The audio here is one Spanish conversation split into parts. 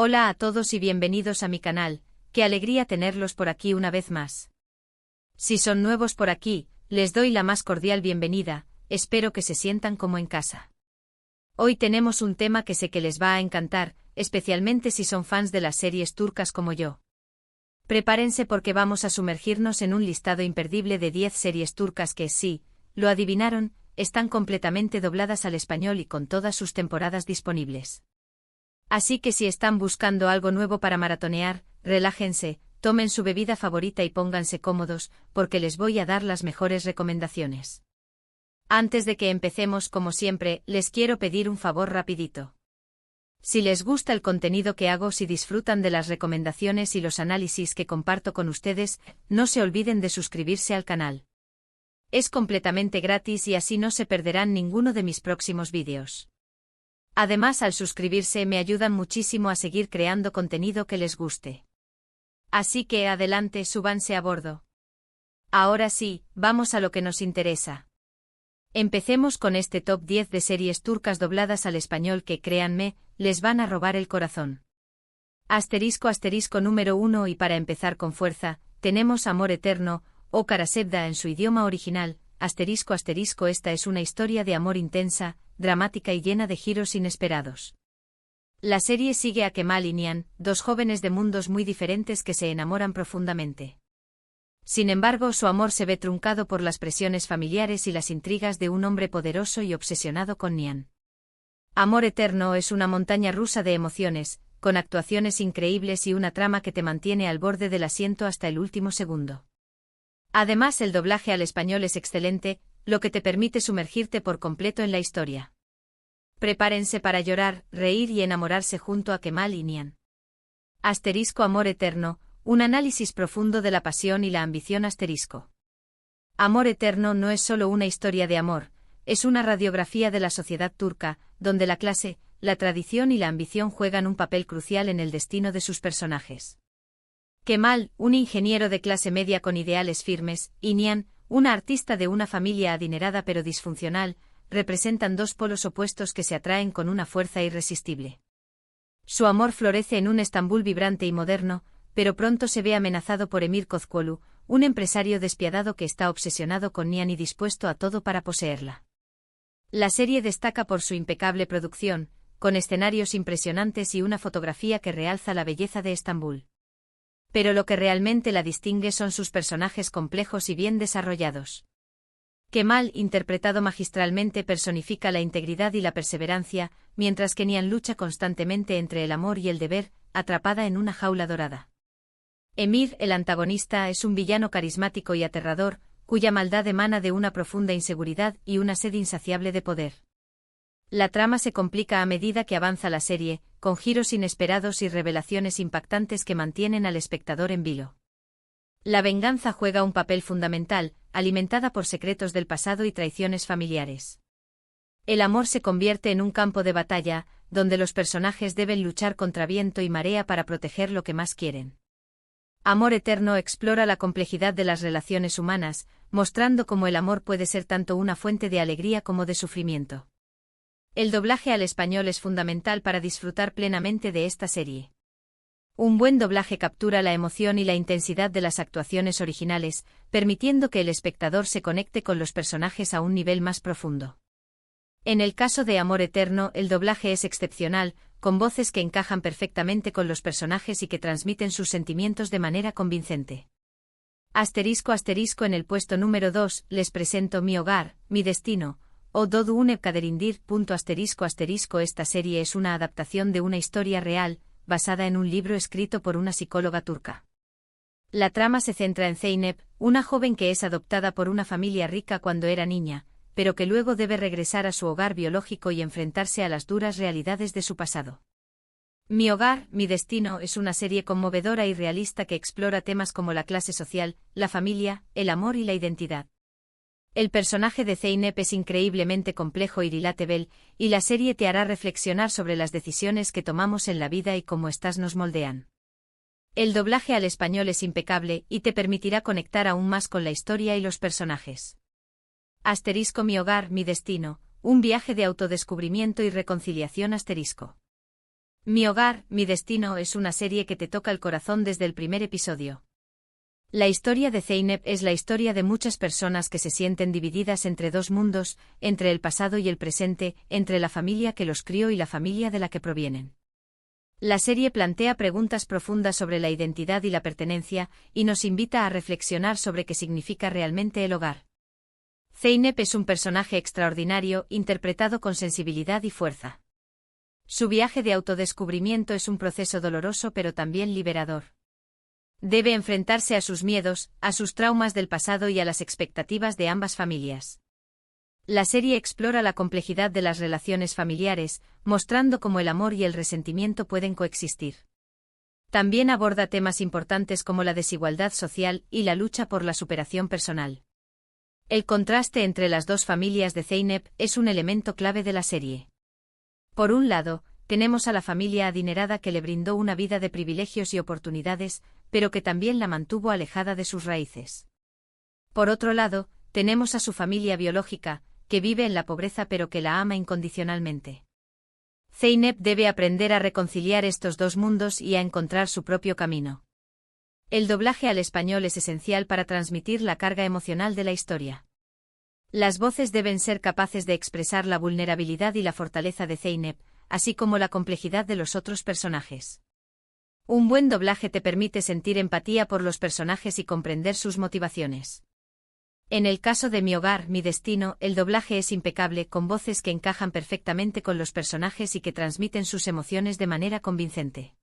Hola a todos y bienvenidos a mi canal, qué alegría tenerlos por aquí una vez más. Si son nuevos por aquí, les doy la más cordial bienvenida, espero que se sientan como en casa. Hoy tenemos un tema que sé que les va a encantar, especialmente si son fans de las series turcas como yo. Prepárense porque vamos a sumergirnos en un listado imperdible de 10 series turcas que, sí, lo adivinaron, están completamente dobladas al español y con todas sus temporadas disponibles. Así que si están buscando algo nuevo para maratonear, relájense, tomen su bebida favorita y pónganse cómodos, porque les voy a dar las mejores recomendaciones. Antes de que empecemos, como siempre, les quiero pedir un favor rapidito. Si les gusta el contenido que hago, si disfrutan de las recomendaciones y los análisis que comparto con ustedes, no se olviden de suscribirse al canal. Es completamente gratis y así no se perderán ninguno de mis próximos vídeos. Además, al suscribirse me ayudan muchísimo a seguir creando contenido que les guste. Así que adelante, súbanse a bordo. Ahora sí, vamos a lo que nos interesa. Empecemos con este top 10 de series turcas dobladas al español que, créanme, les van a robar el corazón. Asterisco número 1 y para empezar con fuerza, tenemos Amor Eterno, o Kara Sevda en su idioma original, asterisco esta es una historia de amor intensa, dramática y llena de giros inesperados. La serie sigue a Kemal y Nihan, dos jóvenes de mundos muy diferentes que se enamoran profundamente. Sin embargo, su amor se ve truncado por las presiones familiares y las intrigas de un hombre poderoso y obsesionado con Nihan. Amor Eterno es una montaña rusa de emociones, con actuaciones increíbles y una trama que te mantiene al borde del asiento hasta el último segundo. Además, el doblaje al español es excelente, lo que te permite sumergirte por completo en la historia. Prepárense para llorar, reír y enamorarse junto a Kemal y Nihan. Asterisco Amor Eterno, un análisis profundo de la pasión y la ambición asterisco. Amor Eterno no es solo una historia de amor, es una radiografía de la sociedad turca, donde la clase, la tradición y la ambición juegan un papel crucial en el destino de sus personajes. Kemal, un ingeniero de clase media con ideales firmes, y Nihan, una artista de una familia adinerada pero disfuncional, representan dos polos opuestos que se atraen con una fuerza irresistible. Su amor florece en un Estambul vibrante y moderno, pero pronto se ve amenazado por Emir Kozkolu, un empresario despiadado que está obsesionado con Nihan y dispuesto a todo para poseerla. La serie destaca por su impecable producción, con escenarios impresionantes y una fotografía que realza la belleza de Estambul. Pero lo que realmente la distingue son sus personajes complejos y bien desarrollados. Kemal, interpretado magistralmente, personifica la integridad y la perseverancia, mientras que Nihan lucha constantemente entre el amor y el deber, atrapada en una jaula dorada. Emir, el antagonista, es un villano carismático y aterrador, cuya maldad emana de una profunda inseguridad y una sed insaciable de poder. La trama se complica a medida que avanza la serie, con giros inesperados y revelaciones impactantes que mantienen al espectador en vilo. La venganza juega un papel fundamental, alimentada por secretos del pasado y traiciones familiares. El amor se convierte en un campo de batalla, donde los personajes deben luchar contra viento y marea para proteger lo que más quieren. Amor Eterno explora la complejidad de las relaciones humanas, mostrando cómo el amor puede ser tanto una fuente de alegría como de sufrimiento. El doblaje al español es fundamental para disfrutar plenamente de esta serie. Un buen doblaje captura la emoción y la intensidad de las actuaciones originales, permitiendo que el espectador se conecte con los personajes a un nivel más profundo. En el caso de Amor Eterno, el doblaje es excepcional, con voces que encajan perfectamente con los personajes y que transmiten sus sentimientos de manera convincente. Asterisco en el puesto número 2, les presento Mi Hogar, Mi Destino, o Dodu Une Kaderindir. Esta serie es una adaptación de una historia real, basada en un libro escrito por una psicóloga turca. La trama se centra en Zeynep, una joven que es adoptada por una familia rica cuando era niña, pero que luego debe regresar a su hogar biológico y enfrentarse a las duras realidades de su pasado. Mi Hogar, Mi Destino es una serie conmovedora y realista que explora temas como la clase social, la familia, el amor y la identidad. El personaje de Zeynep es increíblemente complejo y relatable, y la serie te hará reflexionar sobre las decisiones que tomamos en la vida y cómo éstas nos moldean. El doblaje al español es impecable y te permitirá conectar aún más con la historia y los personajes. Mi Hogar, Mi Destino, un viaje de autodescubrimiento y reconciliación. Mi hogar, mi destino es una serie que te toca el corazón desde el primer episodio. La historia de Zeynep es la historia de muchas personas que se sienten divididas entre dos mundos, entre el pasado y el presente, entre la familia que los crió y la familia de la que provienen. La serie plantea preguntas profundas sobre la identidad y la pertenencia, y nos invita a reflexionar sobre qué significa realmente el hogar. Zeynep es un personaje extraordinario, interpretado con sensibilidad y fuerza. Su viaje de autodescubrimiento es un proceso doloroso pero también liberador. Debe enfrentarse a sus miedos, a sus traumas del pasado y a las expectativas de ambas familias. La serie explora la complejidad de las relaciones familiares, mostrando cómo el amor y el resentimiento pueden coexistir. También aborda temas importantes como la desigualdad social y la lucha por la superación personal. El contraste entre las dos familias de Zeynep es un elemento clave de la serie. Por un lado, tenemos a la familia adinerada que le brindó una vida de privilegios y oportunidades, pero que también la mantuvo alejada de sus raíces. Por otro lado, tenemos a su familia biológica, que vive en la pobreza pero que la ama incondicionalmente. Zeynep debe aprender a reconciliar estos dos mundos y a encontrar su propio camino. El doblaje al español es esencial para transmitir la carga emocional de la historia. Las voces deben ser capaces de expresar la vulnerabilidad y la fortaleza de Zeynep, así como la complejidad de los otros personajes. Un buen doblaje te permite sentir empatía por los personajes y comprender sus motivaciones. En el caso de Mi hogar, mi destino, el doblaje es impecable, con voces que encajan perfectamente con los personajes y que transmiten sus emociones de manera convincente.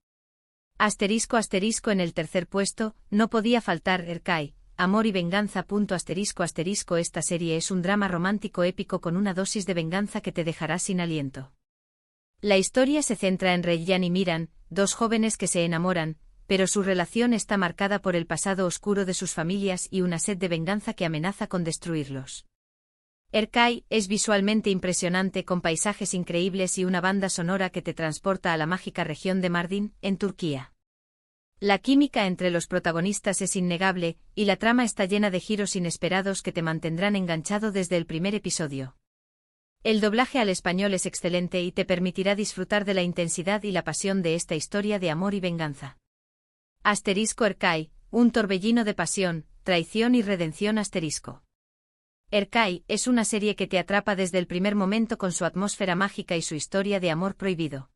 Asterisco asterisco en el tercer puesto, no podía faltar Erkai. Amor y venganza. Asterisco asterisco. Esta serie es un drama romántico épico con una dosis de venganza que te dejará sin aliento. La historia se centra en Reyyan y Miran, dos jóvenes que se enamoran, pero su relación está marcada por el pasado oscuro de sus familias y una sed de venganza que amenaza con destruirlos. Erkai es visualmente impresionante, con paisajes increíbles y una banda sonora que te transporta a la mágica región de Mardin, en Turquía. La química entre los protagonistas es innegable, y la trama está llena de giros inesperados que te mantendrán enganchado desde el primer episodio. El doblaje al español es excelente y te permitirá disfrutar de la intensidad y la pasión de esta historia de amor y venganza. Asterisco Erkai, un torbellino de pasión, traición y redención. Asterisco. Erkai es una serie que te atrapa desde el primer momento con su atmósfera mágica y su historia de amor prohibido.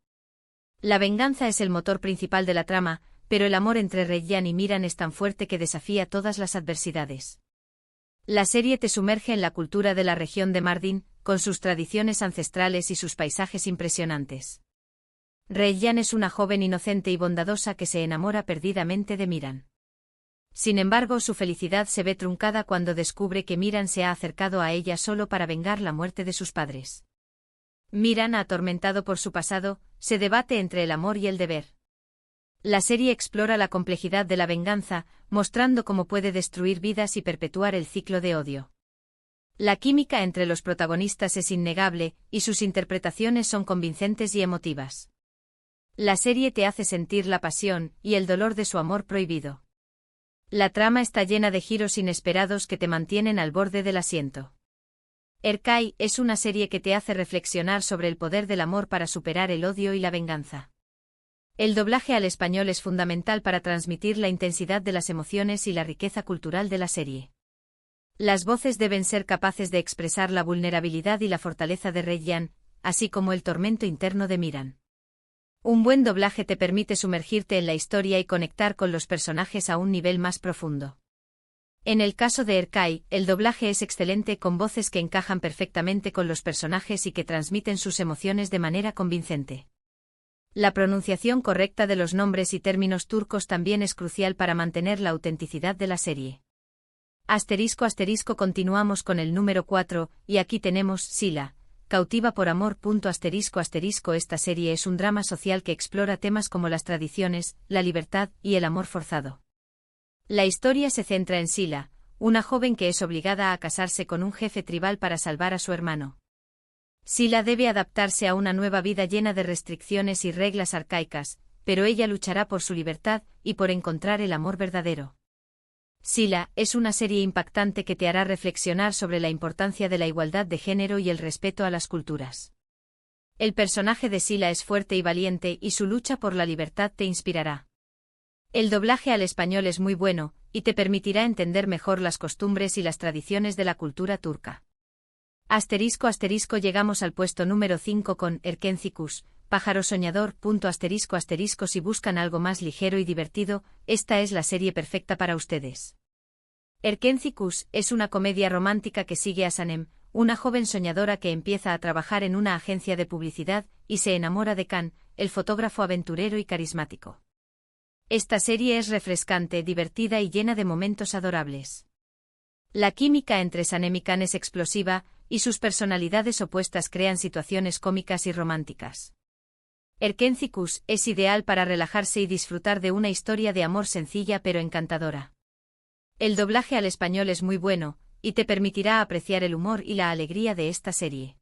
La venganza es el motor principal de la trama, pero el amor entre Reyyan y Miran es tan fuerte que desafía todas las adversidades. La serie te sumerge en la cultura de la región de Mardin, con sus tradiciones ancestrales y sus paisajes impresionantes. Reyyan es una joven inocente y bondadosa que se enamora perdidamente de Miran. Sin embargo, su felicidad se ve truncada cuando descubre que Miran se ha acercado a ella solo para vengar la muerte de sus padres. Miran, atormentado por su pasado, se debate entre el amor y el deber. La serie explora la complejidad de la venganza, mostrando cómo puede destruir vidas y perpetuar el ciclo de odio. La química entre los protagonistas es innegable, y sus interpretaciones son convincentes y emotivas. La serie te hace sentir la pasión y el dolor de su amor prohibido. La trama está llena de giros inesperados que te mantienen al borde del asiento. Erkai es una serie que te hace reflexionar sobre el poder del amor para superar el odio y la venganza. El doblaje al español es fundamental para transmitir la intensidad de las emociones y la riqueza cultural de la serie. Las voces deben ser capaces de expresar la vulnerabilidad y la fortaleza de Reyyan, así como el tormento interno de Miran. Un buen doblaje te permite sumergirte en la historia y conectar con los personajes a un nivel más profundo. En el caso de Erkai, el doblaje es excelente, con voces que encajan perfectamente con los personajes y que transmiten sus emociones de manera convincente. La pronunciación correcta de los nombres y términos turcos también es crucial para mantener la autenticidad de la serie. Asterisco asterisco. Continuamos con el número 4, y aquí tenemos Sila, cautiva por amor. Asterisco asterisco. Esta serie es un drama social que explora temas como las tradiciones, la libertad y el amor forzado. La historia se centra en Sila, una joven que es obligada a casarse con un jefe tribal para salvar a su hermano. Sila debe adaptarse a una nueva vida llena de restricciones y reglas arcaicas, pero ella luchará por su libertad y por encontrar el amor verdadero. Sila es una serie impactante que te hará reflexionar sobre la importancia de la igualdad de género y el respeto a las culturas. El personaje de Sila es fuerte y valiente y su lucha por la libertad te inspirará. El doblaje al español es muy bueno, y te permitirá entender mejor las costumbres y las tradiciones de la cultura turca. Asterisco asterisco llegamos al puesto número 5 con Erkencikus, pájaro soñador. Asterisco asterisco si buscan algo más ligero y divertido, esta es la serie perfecta para ustedes. Erkencikus es una comedia romántica que sigue a Sanem, una joven soñadora que empieza a trabajar en una agencia de publicidad y se enamora de Kan, el fotógrafo aventurero y carismático. Esta serie es refrescante, divertida y llena de momentos adorables. La química entre Sanem y Kan es explosiva, y sus personalidades opuestas crean situaciones cómicas y románticas. Erkencikus es ideal para relajarse y disfrutar de una historia de amor sencilla pero encantadora. El doblaje al español es muy bueno, y te permitirá apreciar el humor y la alegría de esta serie.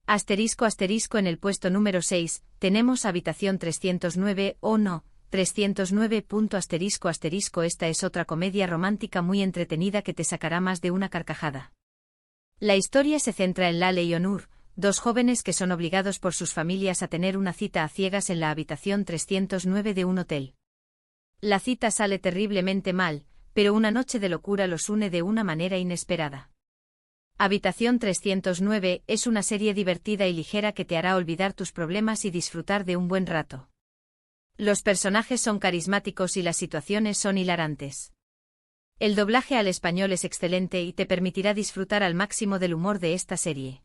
Asterisco asterisco en el puesto número 6, tenemos Habitación 309 o no, 309. Asterisco asterisco esta es otra comedia romántica muy entretenida que te sacará más de una carcajada. La historia se centra en Lale y Onur, dos jóvenes que son obligados por sus familias a tener una cita a ciegas en la habitación 309 de un hotel. La cita sale terriblemente mal, pero una noche de locura los une de una manera inesperada. Habitación 309 es una serie divertida y ligera que te hará olvidar tus problemas y disfrutar de un buen rato. Los personajes son carismáticos y las situaciones son hilarantes. El doblaje al español es excelente y te permitirá disfrutar al máximo del humor de esta serie.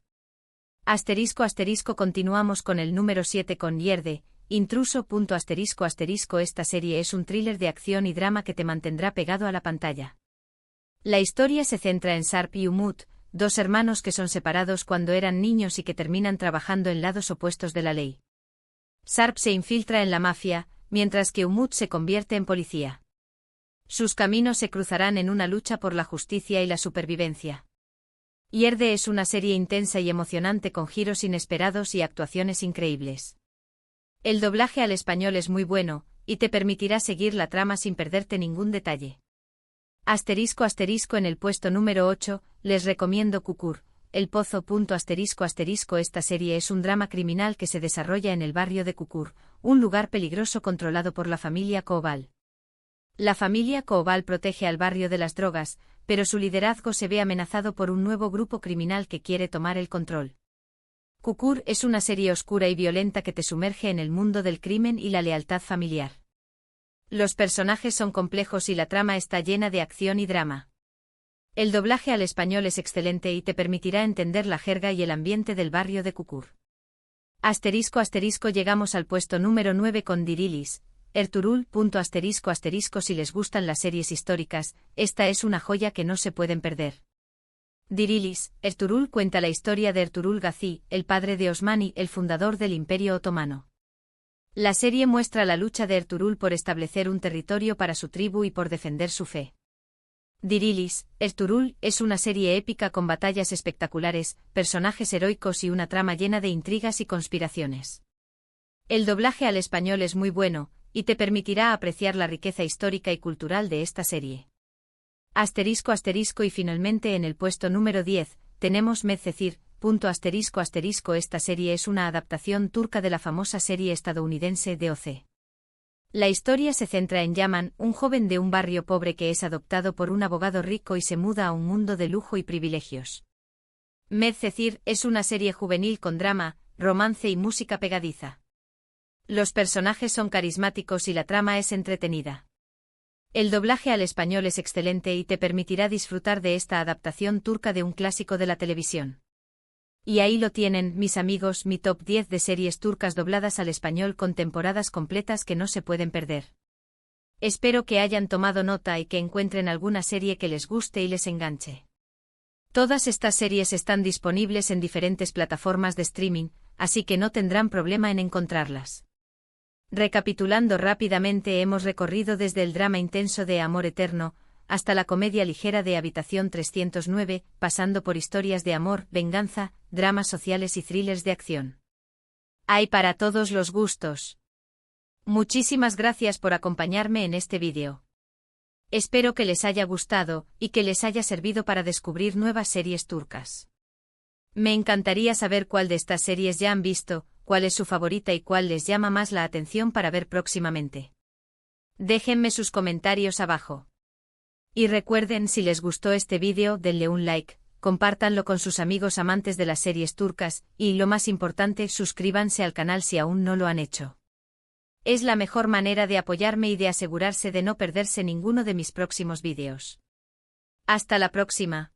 Asterisco asterisco continuamos con el número 7 con Yerde, Intruso. Asterisco asterisco esta serie es un thriller de acción y drama que te mantendrá pegado a la pantalla. La historia se centra en Sarp y Umut, dos hermanos que son separados cuando eran niños y que terminan trabajando en lados opuestos de la ley. Sarp se infiltra en la mafia, mientras que Umut se convierte en policía. Sus caminos se cruzarán en una lucha por la justicia y la supervivencia. Yerde es una serie intensa y emocionante con giros inesperados y actuaciones increíbles. El doblaje al español es muy bueno, y te permitirá seguir la trama sin perderte ningún detalle. Asterisco asterisco en el puesto número 8, les recomiendo Kukur, El Pozo. Asterisco asterisco esta serie es un drama criminal que se desarrolla en el barrio de Kukur, un lugar peligroso controlado por la familia Koval. La familia Koval protege al barrio de las drogas, pero su liderazgo se ve amenazado por un nuevo grupo criminal que quiere tomar el control. Kukur es una serie oscura y violenta que te sumerge en el mundo del crimen y la lealtad familiar. Los personajes son complejos y la trama está llena de acción y drama. El doblaje al español es excelente y te permitirá entender la jerga y el ambiente del barrio de Kukur. Asterisco asterisco llegamos al puesto número 9 con Dirilis, Ertuğrul. Asterisco asterisco si les gustan las series históricas, esta es una joya que no se pueden perder. Dirilis, Ertuğrul cuenta la historia de Ertuğrul Gazi, el padre de Osmani, el fundador del Imperio Otomano. La serie muestra la lucha de Ertuğrul por establecer un territorio para su tribu y por defender su fe. Dirilis, Ertuğrul es una serie épica con batallas espectaculares, personajes heroicos y una trama llena de intrigas y conspiraciones. El doblaje al español es muy bueno, y te permitirá apreciar la riqueza histórica y cultural de esta serie. Asterisco asterisco y finalmente en el puesto número 10, tenemos Medcezir. Asterisco asterisco esta serie es una adaptación turca de la famosa serie estadounidense DOC. La historia se centra en Yaman, un joven de un barrio pobre que es adoptado por un abogado rico y se muda a un mundo de lujo y privilegios. Medcezir es una serie juvenil con drama, romance y música pegadiza. Los personajes son carismáticos y la trama es entretenida. El doblaje al español es excelente y te permitirá disfrutar de esta adaptación turca de un clásico de la televisión. Y ahí lo tienen, mis amigos, mi top 10 de series turcas dobladas al español con temporadas completas que no se pueden perder. Espero que hayan tomado nota y que encuentren alguna serie que les guste y les enganche. Todas estas series están disponibles en diferentes plataformas de streaming, así que no tendrán problema en encontrarlas. Recapitulando rápidamente, hemos recorrido desde el drama intenso de Amor Eterno, hasta la comedia ligera de Habitación 309, pasando por historias de amor, venganza, dramas sociales y thrillers de acción. Hay para todos los gustos. Muchísimas gracias por acompañarme en este vídeo. Espero que les haya gustado, y que les haya servido para descubrir nuevas series turcas. Me encantaría saber cuál de estas series ya han visto, cuál es su favorita y cuál les llama más la atención para ver próximamente. Déjenme sus comentarios abajo. Y recuerden, si les gustó este vídeo, denle un like, compártanlo con sus amigos amantes de las series turcas, y lo más importante, suscríbanse al canal si aún no lo han hecho. Es la mejor manera de apoyarme y de asegurarse de no perderse ninguno de mis próximos vídeos. Hasta la próxima.